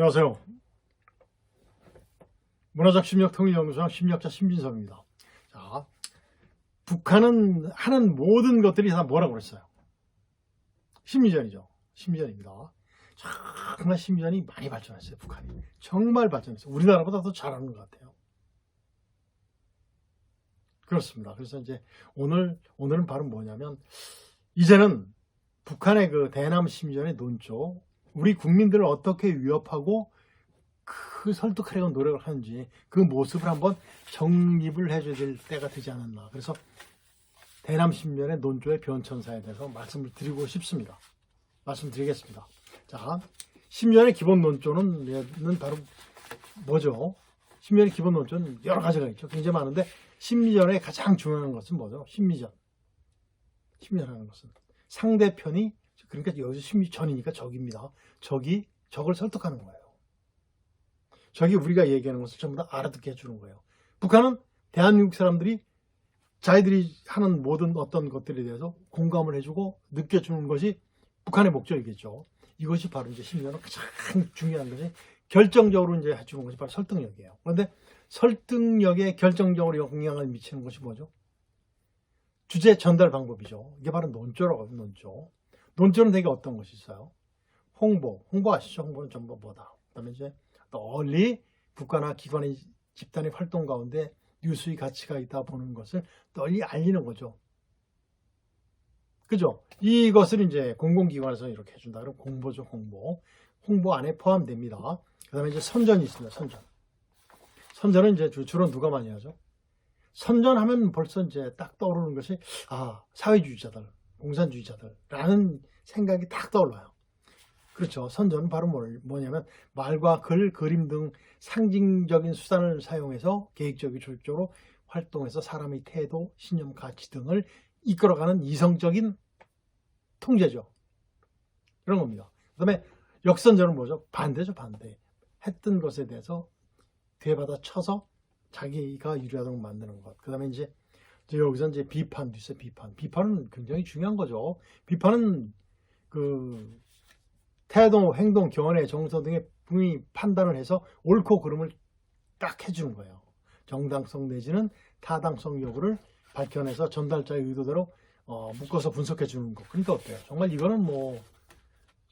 안녕하세요. 문화적 심리학 통일연구소장 심리학자 신빈섭입니다. 자, 북한은 하는 모든 것들이 다 뭐라고 그랬어요? 심리전이죠. 심리전입니다. 정말 심리전이 많이 발전했어요. 북한이. 정말 발전했어요. 우리나라보다 더 잘하는 것 같아요. 그렇습니다. 그래서 이제 오늘은 바로 뭐냐면, 이제는 북한의 그 대남 심리전의 논조, 우리 국민들을 어떻게 위협하고 그 설득하려고 노력을 하는지 그 모습을 한번 정립을 해줘야 될 때가 되지 않았나. 그래서 대남 심리전의 논조의 변천사에 대해서 말씀을 드리고 싶습니다. 말씀드리겠습니다. 자, 심리전의 기본 논조는 바로 뭐죠? 심리전의 기본 논조는 여러 가지가 있죠. 굉장히 많은데 심리전의 가장 중요한 것은 뭐죠? 심리전하는 것은 상대편이, 그러니까 여기서 심리전이니까 적입니다. 적을 설득하는 거예요. 적이 우리가 얘기하는 것을 전부 다 알아듣게 해주는 거예요. 북한은 대한민국 사람들이 자기들이 하는 모든 어떤 것들에 대해서 공감을 해주고 느껴주는 것이 북한의 목적이겠죠. 이것이 바로 이제 심리전의 가장 중요한 것이 결정적으로 이제 해주는 것이 바로 설득력이에요. 그런데 설득력에 결정적으로 영향을 미치는 것이 뭐죠? 주제 전달 방법이죠. 이게 바로 논조라고 해요. 논조는 되게 어떤 것이 있어요? 홍보 아시죠? 홍보는 전부 뭐다? 그다음에 이제 널리 국가나 기관의 집단의 활동 가운데 뉴스의 가치가 있다 보는 것을 널리 알리는 거죠. 그죠? 이것을 이제 공공기관에서 이렇게 해준다. 그럼 공보죠, 홍보 안에 포함됩니다. 그다음에 이제 선전이 있습니다. 선전은 이제 주로 누가 많이 하죠? 선전하면 벌써 이제 딱 떠오르는 것이 사회주의자들, 공산주의자들라는 생각이 딱 떠올라요. 그렇죠. 선전은 바로 뭐냐면 말과 글, 그림 등 상징적인 수단을 사용해서 계획적이고 조직적으로 활동해서 사람의 태도, 신념, 가치 등을 이끌어가는 이성적인 통제죠. 이런 겁니다. 그 다음에 역선전은 뭐죠? 반대죠. 했던 것에 대해서 되받아 쳐서 자기가 유리하도록 만드는 것. 그 다음에 이제 여기서 이제 비판도 있어요. 비판은 굉장히 중요한 거죠. 비판은 그 태도, 행동, 견해, 정서 등의 분명히 판단을 해서 옳고 그름을 딱 해주는 거예요. 정당성 내지는 타당성 여부를 밝혀내서 전달자의 의도대로 묶어서 분석해 주는 거. 그러니까 어때요? 정말 이거는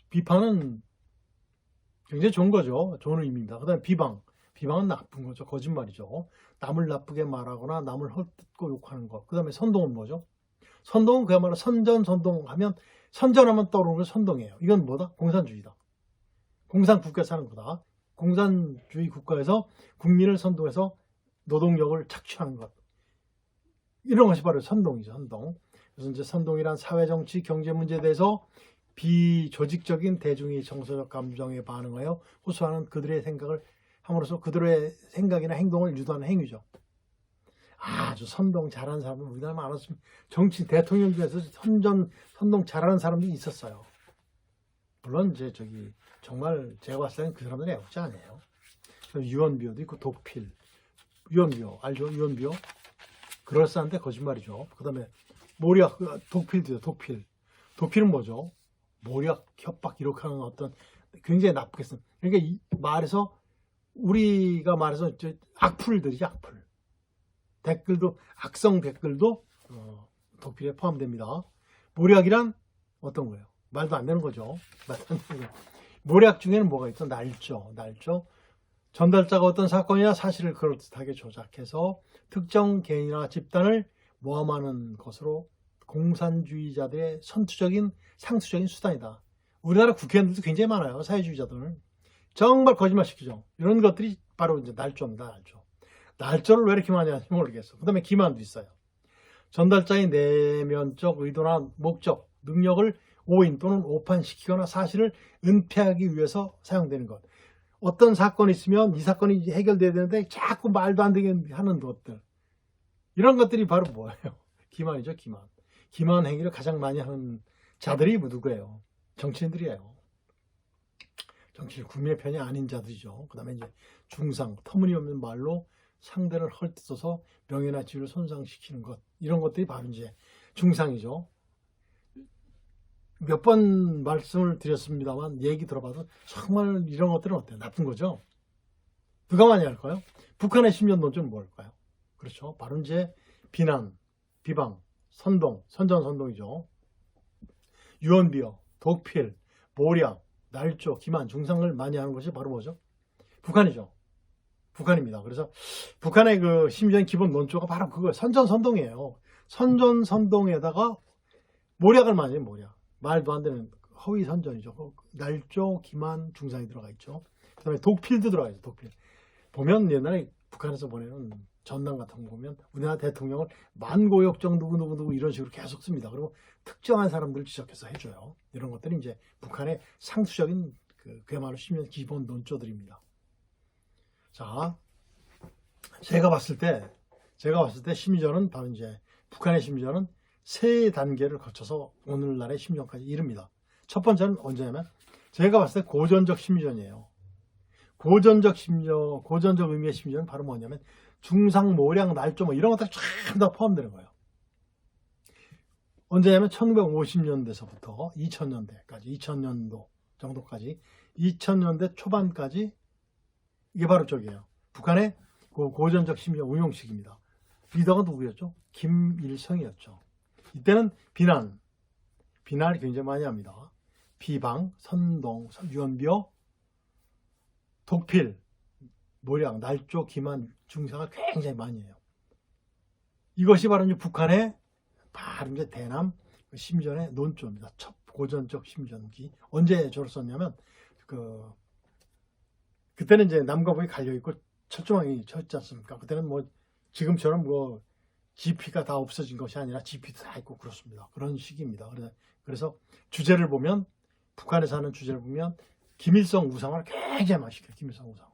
비판은 굉장히 좋은 거죠. 좋은 의미입니다. 그 다음에 비방은 나쁜 거죠. 거짓말이죠. 남을 나쁘게 말하거나 남을 헐뜯고 욕하는 것. 그 다음에 선동은 뭐죠? 선동은 그야말로 선전하면 떠오르는 게 선동이에요. 이건 뭐다? 공산주의다. 공산국가에 사는 거다. 공산주의 국가에서 국민을 선동해서 노동력을 착취하는 것. 이런 것이 바로 선동이죠. 그래서 이제 선동이란 사회, 정치, 경제 문제에 대해서 비조직적인 대중의 정서적 감정에 반응하여 호소하는 그들의 생각을 함으로써 그들의 생각이나 행동을 유도하는 행위죠. 아주 선동 잘하는 사람은 우리나라 많았으면 정치 대통령 중에서 선동 잘하는 사람들이 있었어요. 물론 이제 정말 제가 봤을 때는 그 사람들이 애국자 아니에요. 유언비어도 있고 유언비어 알죠? 유언비어 그럴싸한데 거짓말이죠. 그 다음에 모략, 독필도 독필은 뭐죠? 모략, 협박 이렇게 하는 어떤 굉장히 나쁘게 쓴. 그러니까 우리가 말해서 악플들이죠. 댓글도 악성 댓글도 독필에 포함됩니다. 모략이란 어떤 거예요? 말도 안 되는 거죠. 모략 중에는 뭐가 있죠? 날조. 전달자가 어떤 사건이나 사실을 그럴듯하게 조작해서 특정 개인이나 집단을 모함하는 것으로 공산주의자들의 상투적인 수단이다. 우리나라 국회의원들도 굉장히 많아요. 사회주의자들은 정말 거짓말 시키죠. 이런 것들이 바로 이제 날조입니다. 날조를 왜 이렇게 많이 하는지 모르겠어. 그 다음에 기만도 있어요. 전달자의 내면적 의도나 목적, 능력을 오인 또는 오판시키거나 사실을 은폐하기 위해서 사용되는 것. 어떤 사건이 있으면 이 사건이 해결돼야 되는데 자꾸 말도 안 되게 하는 것들. 이런 것들이 바로 뭐예요? 기만이죠. 기만 행위를 가장 많이 하는 자들이 누구예요? 정치인들이에요. 정치인 국민의 편이 아닌 자들이죠. 그 다음에 이제 중상, 터무니없는 말로 상대를 헐뜯어서 명예나 지위를 손상시키는 것. 이런 것들이 바로 이제 중상이죠. 몇 번 말씀을 드렸습니다만 얘기 들어봐도 정말 이런 것들은 어때요? 나쁜 거죠? 누가 많이 할까요? 북한의 10년 논조는 뭘까요? 그렇죠. 바로 이제 비난, 비방, 선동, 선전선동이죠. 유언비어, 독필, 모략, 날조, 기만, 중상을 많이 하는 것이 바로 뭐죠? 북한이죠. 북한입니다. 그래서 북한의 그 심지어 기본 논조가 바로 그거예요. 선전선동이에요. 선전선동에다가 모략을 많이 해요. 모략. 말도 안 되는 허위 선전이죠. 날조, 기만, 중상이 들어가 있죠. 그 다음에 독필도 들어가 있죠. 독필. 보면 옛날에 북한에서 보내는 전당 같은 거 보면 우리나라 대통령을 만고역정 누구누구 이런 식으로 계속 씁니다. 그리고 특정한 사람들을 지적해서 해줘요. 이런 것들이 이제 북한의 상수적인 그야말로 심리적 기본 논조들입니다. 자, 제가 봤을 때 심리전은 바로 이제 북한의 심리전은 세 단계를 거쳐서 오늘날의 심리전까지 이릅니다. 첫 번째는 언제냐면 제가 봤을 때 고전적 심리전이에요. 고전적 의미의 심리전은 바로 뭐냐면 중상, 모략, 날조 뭐 이런 것들이 쫙 다 포함되는 거예요. 언제냐면 1950년대서부터 2000년대까지, 2000년도 정도까지, 2000년대 초반까지 이게 바로 저기예요. 북한의 고전적 심리전 운용식입니다. 리더가 누구였죠? 김일성이었죠. 이때는 비난을 굉장히 많이 합니다. 비방, 선동, 유언비어, 독필, 모략, 날조, 기만, 중상을 굉장히 많이 해요. 이것이 바로 이제 북한의 바로 이제 대남 심리전의 논조입니다. 첫 고전적 심리전기. 언제 저를 썼냐면 그때는 이제 남과 북이 갈려 있고 철조망이 쳤지 않습니까? 그때는 뭐 지금처럼 뭐 GP가 다 없어진 것이 아니라 GP도 다 있고 그렇습니다. 그런 시기입니다. 그래서 주제를 보면 북한에서 하는 주제를 보면 김일성 우상화를 굉장히 많이 시켜요. 김일성 우상화.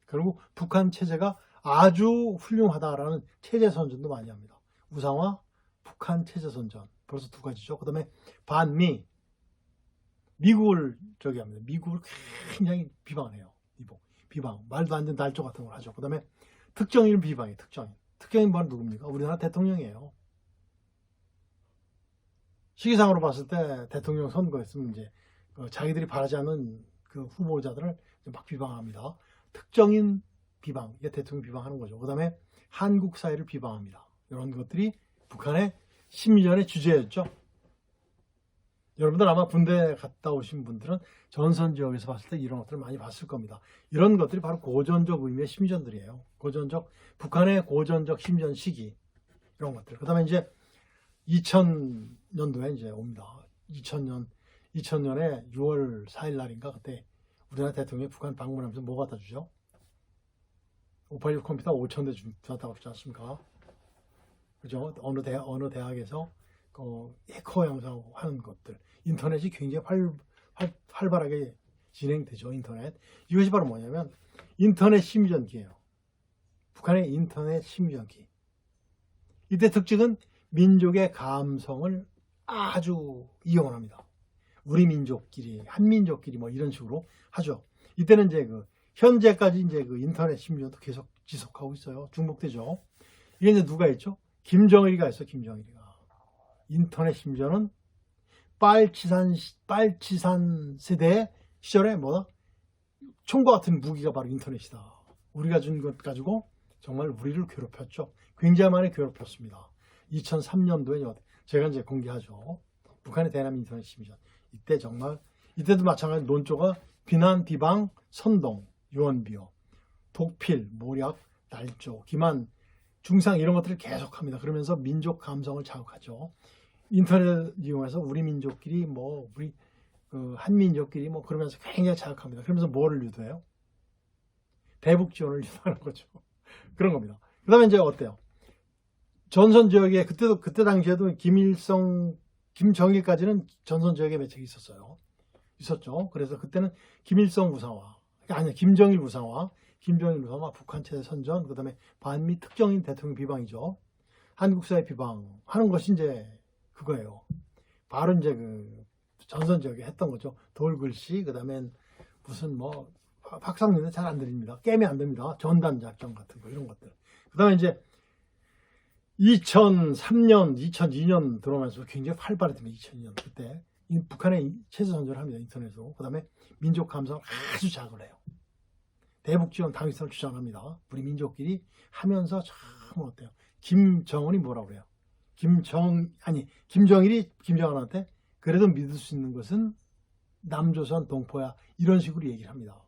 그리고 북한 체제가 아주 훌륭하다라는 체제 선전도 많이 합니다. 우상화, 북한 체제 선전. 벌써 두 가지죠. 그 다음에 반미, 미국을 합니다. 미국을 굉장히 비방해요. 비방. 말도 안 되는 날조 같은 걸 하죠. 그 다음에 특정인 비방이에요. 특정인 바로 누굽니까? 우리나라 대통령이에요. 시기상으로 봤을 때 대통령 선거했으면 이제 자기들이 바라지 않는 그 후보자들을 막 비방합니다. 특정인 비방, 이게 대통령 비방하는 거죠. 그 다음에 한국 사회를 비방합니다. 이런 것들이 북한의 심리전의 주제였죠. 여러분들 아마 군대 갔다 오신 분들은 전선 지역에서 봤을 때 이런 것들을 많이 봤을 겁니다. 이런 것들이 바로 고전적 의미의 심리전들이에요. 북한의 고전적 심리전 시기, 이런 것들. 그 다음에 이제 2000년도에 이제 옵니다. 2000년에 6월 4일 날인가 그때 우리나라 대통령이 북한 방문하면서 뭐 갖다 주죠? 586 컴퓨터 5,000대 준다고 그러지 않습니까? 그죠? 어느 대학에서 해커 영상 하는 것들, 인터넷이 굉장히 활발하게 진행되죠. 인터넷. 이것이 바로 뭐냐면 인터넷 심리전기예요. 북한의 인터넷 심리전기. 이때 특징은 민족의 감성을 아주 이용을 합니다. 우리 민족끼리, 한민족끼리 뭐 이런 식으로 하죠. 이때는 이제 현재까지 이제 인터넷 심리전도 계속 지속하고 있어요. 중복되죠. 이게 이제 누가 있죠? 김정일이가 있어. 김정일이가. 인터넷 심리전은 빨치산 세대 시절에 뭐다? 총과 같은 무기가 바로 인터넷이다. 우리가 준 것 가지고 정말 우리를 괴롭혔죠. 굉장히 많이 괴롭혔습니다. 2003년도에 제가 이제 공개하죠. 북한의 대남 인터넷 심리전. 이때도 마찬가지로 논조가 비난, 비방, 선동, 유언비어, 독필, 모략, 날조, 기만, 중상 이런 것들을 계속합니다. 그러면서 민족 감성을 자극하죠. 인터넷 이용해서 우리 민족끼리 우리 한민족끼리 그러면서 굉장히 자극합니다. 그러면서 뭐를 유도해요? 대북 지원을 유도하는 거죠. 그런 겁니다. 그 다음에 이제 어때요? 전선 지역에 그때 당시에도 김정일까지는 전선 지역에 매책이 있었죠. 그래서 그때는 김정일 우상화, 북한 체제 선전, 그 다음에 반미 특정인 대통령 비방이죠. 한국 사회 비방하는 것이 이제 그거예요. 바로 이제 전선 지역에 했던 거죠. 돌글씨, 그 다음에 무슨 확성기는 잘 안 들립니다. 게임이 안 됩니다. 전단 작전 같은 거 이런 것들. 그 다음에 이제 2003년, 2002년 들어오면서 굉장히 활발해집니다. 2002년 그때 북한의 체제 선전을 합니다. 인터넷으로. 그 다음에 민족 감성을 아주 자극을 해요. 대북지원 당위성을 주장합니다. 우리 민족끼리 하면서 참 어때요? 김정은이 뭐라고 그래요? 김정일이 김정은한테 그래도 믿을 수 있는 것은 남조선 동포야. 이런 식으로 얘기를 합니다.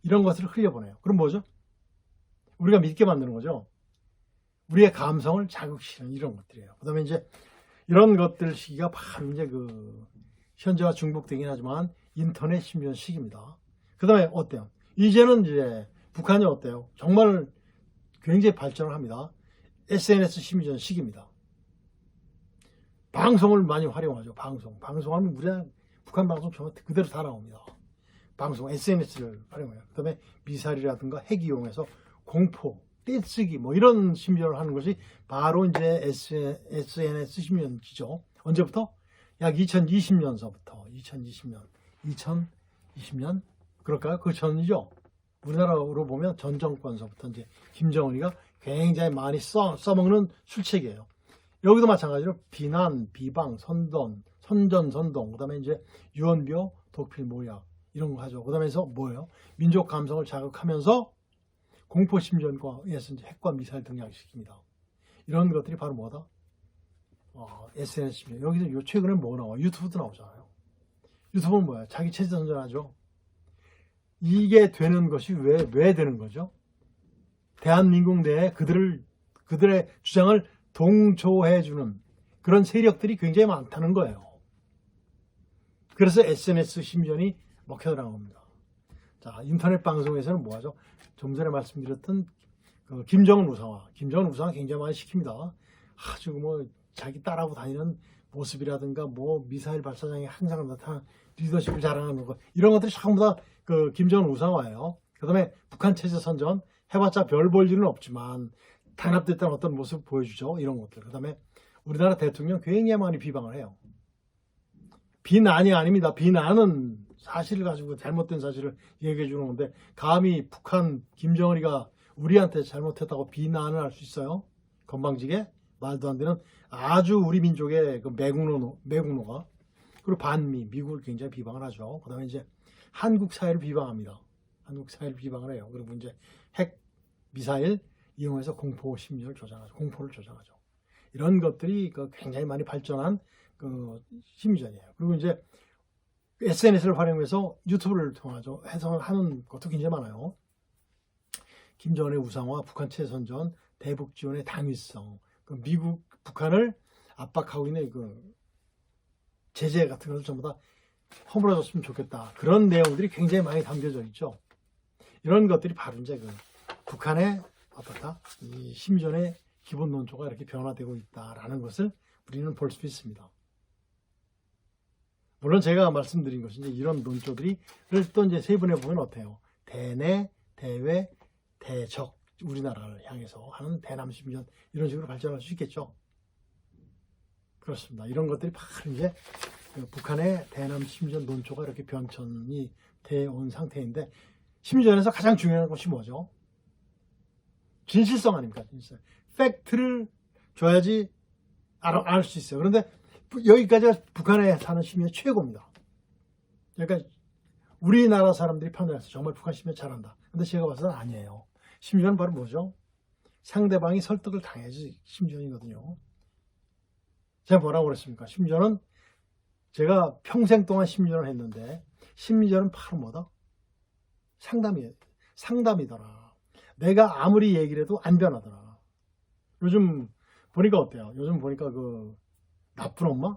이런 것을 흘려보내요. 그럼 뭐죠? 우리가 믿게 만드는 거죠. 우리의 감성을 자극시키는 이런 것들이에요. 그 다음에 이제 이런 것들 시기가 바로 이제 현재와 중복되긴 하지만 인터넷 심리전 시기입니다. 그 다음에 어때요? 이제는 이제 북한이 어때요? 정말 굉장히 발전을 합니다. SNS 심리전 시기입니다. 방송을 많이 활용하죠. 방송하면 북한 방송 정말 그대로 다 나옵니다. 방송, SNS를 활용해요. 그 다음에 미사일이라든가 핵 이용해서 공포, 떼쓰기 이런 심리전을 하는 것이 바로 이제 SNS 심리전이죠. 언제부터? 약 2020년서부터 2020년 그럴까요? 그 전이죠. 우리나라로 보면 전 정권서부터 이제 김정은이가 굉장히 많이 써먹는 술책이에요. 여기도 마찬가지로 비난, 비방, 선전, 선동, 그 다음에 이제 유언비어, 독필, 모략 이런 거 하죠. 그 다음에서 뭐예요? 민족 감성을 자극하면서 공포 심전과 핵과 미사일 등장시킵니다. 이런 것들이 바로 뭐다? SNS 심리전. 여기서 최근에 뭐 나와? 유튜브도 나오잖아요. 유튜브는 뭐야? 자기 체제 선전하죠. 이게 되는 것이 왜 되는 거죠? 대한민국 내에 그들의 주장을 동조해주는 그런 세력들이 굉장히 많다는 거예요. 그래서 SNS 심전이 먹혀들어간 겁니다. 자, 인터넷 방송에서는 뭐하죠? 좀 전에 말씀드렸던 김정은 우상화 굉장히 많이 시킵니다. 아주 자기 따라하고 다니는 모습이라든가 미사일 발사장에 항상 나타난 리더십을 자랑하는 거 이런 것들이 전부 다 김정은 우상화예요. 그 다음에 북한 체제 선전 해봤자 별 볼 일은 없지만 단합됐다는 어떤 모습을 보여주죠. 이런 것들. 그 다음에 우리나라 대통령 굉장히 많이 비방을 해요. 비난이 아닙니다. 비난은 사실을 가지고 잘못된 사실을 얘기해 주는 건데 감히 북한 김정은이가 우리한테 잘못했다고 비난을 할 수 있어요? 건방지게? 말도 안 되는 아주 우리 민족의 매국노가 그리고 반미, 미국을 굉장히 비방을 하죠. 그 다음에 이제 한국 사회를 비방합니다. 한국 사회를 비방을 해요. 그리고 이제 핵, 미사일 이용해서 공포 심리를 조장하죠. 공포를 조장하죠. 이런 것들이 굉장히 많이 발전한 심리전이에요. 그리고 이제 SNS를 활용해서 유튜브를 통해서 하는 것도 굉장히 많아요. 김정은의 우상화, 북한 체제 선전, 대북 지원의 당위성, 미국, 북한을 압박하고 있는 제재 같은 것을 전부 다 허물어졌으면 좋겠다. 그런 내용들이 굉장히 많이 담겨져 있죠. 이런 것들이 바로 이제 북한의 어떻다? 이 심리전의 기본 논조가 이렇게 변화되고 있다라는 것을 우리는 볼 수 있습니다. 물론 제가 말씀드린 것이 이제 이런 논조들이 또 이제 세분해 보면 어때요? 대내, 대외, 대적, 우리나라를 향해서 하는 대남 심리전 이런 식으로 발전할 수 있겠죠. 그렇습니다. 이런 것들이 바로 이제 북한의 대남 심리전 논조가 이렇게 변천이 되어 온 상태인데 심리전에서 가장 중요한 것이 뭐죠? 진실성 아닙니까? 진실. 팩트를 줘야지 알 수 있어요. 그런데 여기까지가 북한에 사는 시민의 최고입니다. 그러니까 우리나라 사람들이 판단해서 정말 북한 시민 잘한다. 근데 제가 봐서는 아니에요. 심리전은 바로 뭐죠? 상대방이 설득을 당해야지 심리전이거든요. 제가 뭐라고 그랬습니까? 심리전은 제가 평생 동안 심리전을 했는데 심리전은 바로 뭐다? 상담이더라. 내가 아무리 얘기를 해도 안 변하더라. 요즘 보니까 어때요? 요즘 보니까 나쁜 엄마?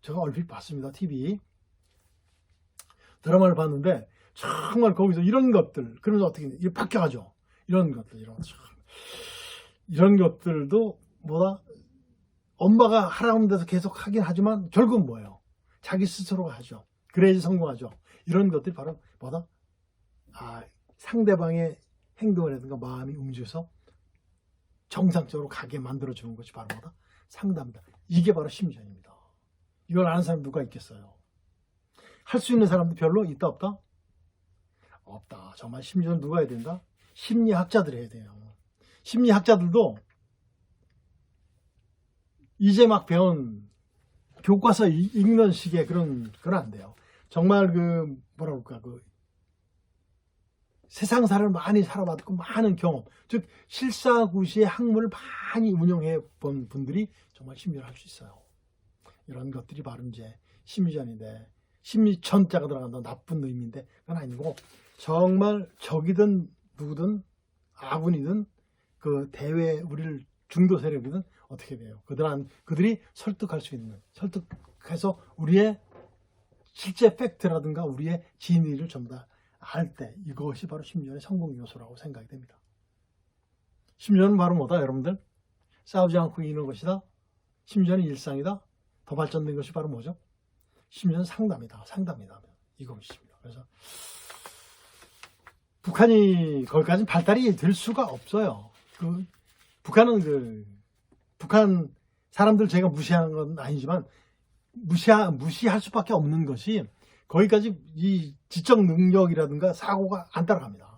제가 얼핏 봤습니다. TV. 드라마를 봤는데 정말 거기서 이런 것들 그러면서 어떻게 바뀌어가죠. 이런 것들도 뭐다? 엄마가 하라는 데서 계속 하긴 하지만 결국은 뭐예요? 자기 스스로가 하죠. 그래야지 성공하죠. 이런 것들이 바로 뭐다? 상대방의 행동이라든가 마음이 움직여서 정상적으로 가게 만들어주는 것이 바로 뭐다? 상담이다. 이게 바로 심리전입니다. 이걸 아는 사람이 누가 있겠어요? 할 수 있는 사람도 별로 있다 없다? 없다. 정말 심리전 누가 해야 된다? 심리학자들이 해야 돼요. 심리학자들도 이제 막 배운 교과서 읽는 식의 그건 안 돼요. 정말 그 뭐라 그럴까 그 세상사를 많이 살아봤고 많은 경험, 즉 실사구시의 학문을 많이 운영해 본 분들이 정말 심리를 할 수 있어요. 이런 것들이 바로 이제 심리전인데, 심리전자가 들어간다 나쁜 의미인데 그건 아니고, 정말 적이든 누구든 아군이든 그 대외 우리를 중도 세력이든 어떻게 돼요? 그들이 설득할 수 있는, 설득해서 우리의 실제 팩트라든가 우리의 진위를 전부 다 알 때, 이것이 바로 심리전의 성공 요소라고 생각이 됩니다. 심리전은 바로 뭐다 여러분들? 싸우지 않고 이기는 것이다. 심리전은 일상이다. 더 발전된 것이 바로 뭐죠? 심리전 상담이다. 이것입니다. 그래서 북한이 거기까지 발달이 될 수가 없어요. 북한 사람들 제가 무시하는 건 아니지만 무시할 수밖에 없는 것이, 거기까지 이 지적 능력이라든가 사고가 안 따라갑니다.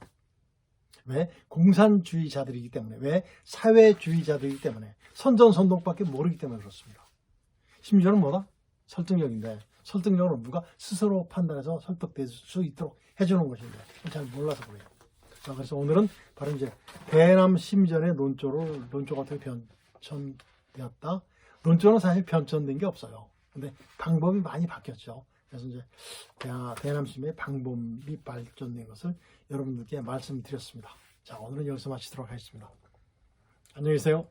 왜? 공산주의자들이기 때문에, 왜? 사회주의자들이기 때문에, 선전선동밖에 모르기 때문에 그렇습니다. 심지어는 뭐다? 설득력인데, 설득력은 누가 스스로 판단해서 설득될 수 있도록 해주는 것인데, 잘 몰라서 그래요. 자, 그래서 오늘은 바로 이제 대남 심리전의 논조가 어떻게 변천되었다. 논조는 사실 변천된 게 없어요. 근데 방법이 많이 바뀌었죠. 그래서 이제 대남 심리의 방법이 발전된 것을 여러분들께 말씀드렸습니다. 자, 오늘은 여기서 마치도록 하겠습니다. 안녕히 계세요.